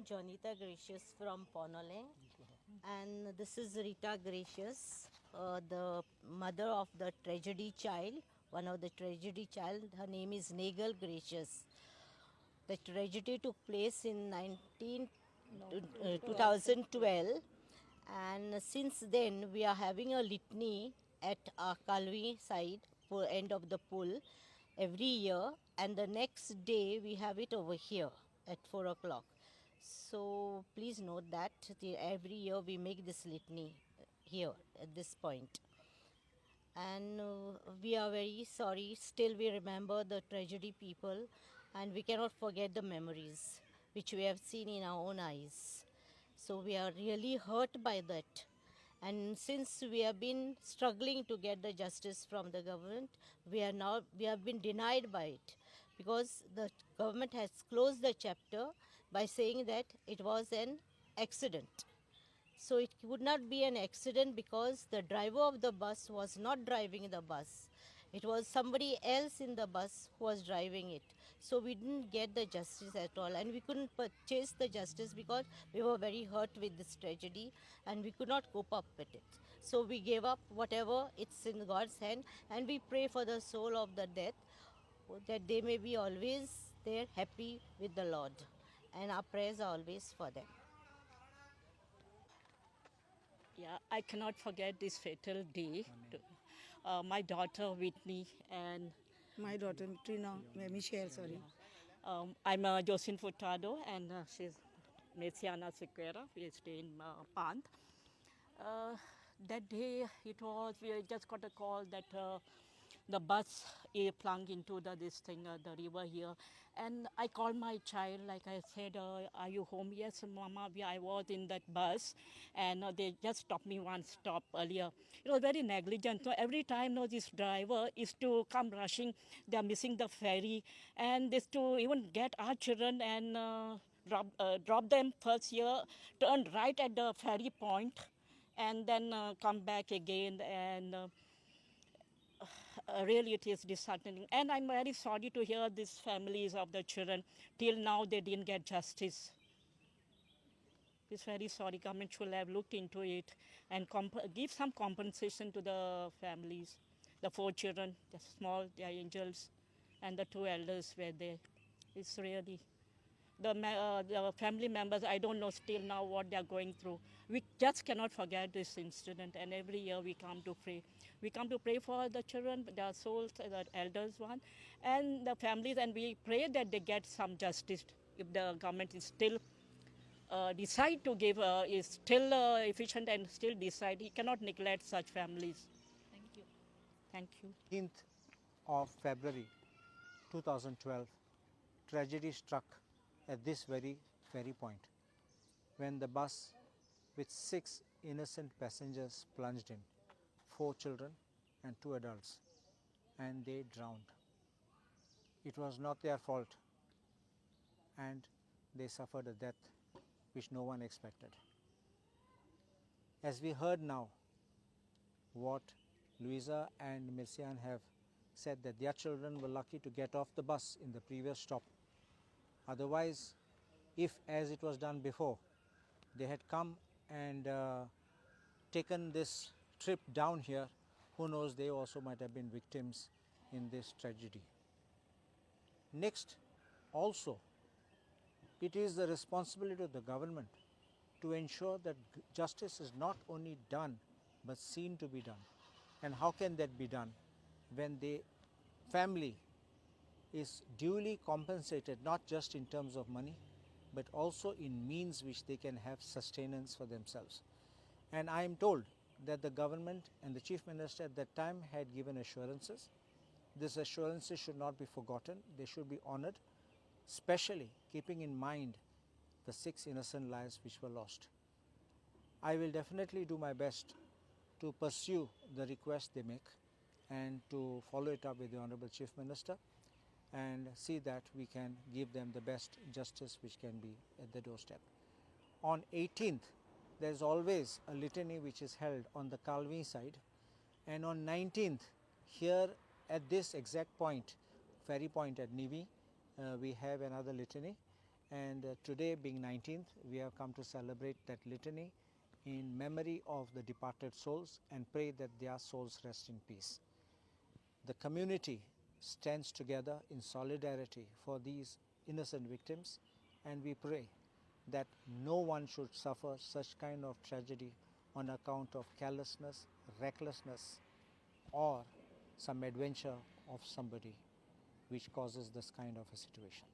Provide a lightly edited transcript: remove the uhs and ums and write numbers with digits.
Jonita Gracious from Ponoleng, and this is Rita Gracious, the mother of the tragedy child, one of the tragedy child. Her name is Nagal Gracious. The tragedy took place in 2012, and since then we are having a litany at our Calvim side, end of the pool, every year, and the next day we have it over here at 4 o'clock. So please note that every year we make this litany here at this point. And we are very sorry. Still, we remember the tragedy people, and we cannot forget the memories which we have seen in our own eyes. So we are really hurt by that. And since we have been struggling to get the justice from the government, we have been denied by it, because the government has closed the chapter by saying that it was an accident. So it would not be an accident because the driver of the bus was not driving the bus. It was somebody else in the bus who was driving it. So we didn't get the justice at all, and we couldn't purchase the justice because we were very hurt with this tragedy and we could not cope up with it. So we gave up whatever, it's in God's hand, and we pray for the soul of the dead, that they may be always there happy with the Lord. And our prayers are always for them. Yeah, I cannot forget this fatal day. My daughter Whitney and My daughter Michelle, sorry. I'm Josephine Furtado, and she's Messiana Sequeira. We stay in Pant. That day we just got a call that the bus plunged into the river here. And I called my child, like I said, are you home? Yes, Mama, I was in that bus, and they just stopped me one stop earlier. It was very negligent. So every time this driver is to come rushing, they are missing the ferry, and this to even get our children and drop them first here, turn right at the ferry point, and then come back again. And really it is disheartening. And I'm very sorry to hear these families of the children. Till now they didn't get justice. It's very sorry. Government should have looked into it and give some compensation to the families. The 4 children, the small, they are angels, and the 2 elders were there. It's really... The family members, I don't know still now what they are going through. We just cannot forget this incident, and every year we come to pray. We come to pray for the children, their souls, the elders one, and the families, and we pray that they get some justice. If the government is still decide to give, is still efficient and still decide, he cannot neglect such families. Thank you. Thank you. 18th of February 2012, tragedy struck at this very point, when the bus with 6 innocent passengers plunged in, 4 children and 2 adults, and they drowned. It was not their fault, and they suffered a death which no one expected. As we heard now, what Louisa and Mircian have said, that their children were lucky to get off the bus in the previous stop. Otherwise, if, as it was done before, they had come and taken this trip down here, who knows, they also might have been victims in this tragedy. Next, also, it is the responsibility of the government to ensure that justice is not only done but seen to be done. And how can that be done? When the family is duly compensated, not just in terms of money, but also in means which they can have sustenance for themselves. And I am told that the government and the Chief Minister at that time had given assurances. These assurances should not be forgotten, they should be honored, especially keeping in mind the 6 innocent lives which were lost. I will definitely do my best to pursue the request they make and to follow it up with the Honorable Chief Minister and see that we can give them the best justice which can be at the doorstep. On 18th, there is always a litany which is held on the Calvim side, and on 19th, here at this exact point, ferry point at Nivi, we have another litany, And today being 19th, we have come to celebrate that litany in memory of the departed souls and pray that their souls rest in peace. The community stands together in solidarity for these innocent victims, and we pray that no one should suffer such kind of tragedy on account of carelessness, recklessness, or some adventure of somebody which causes this kind of a situation.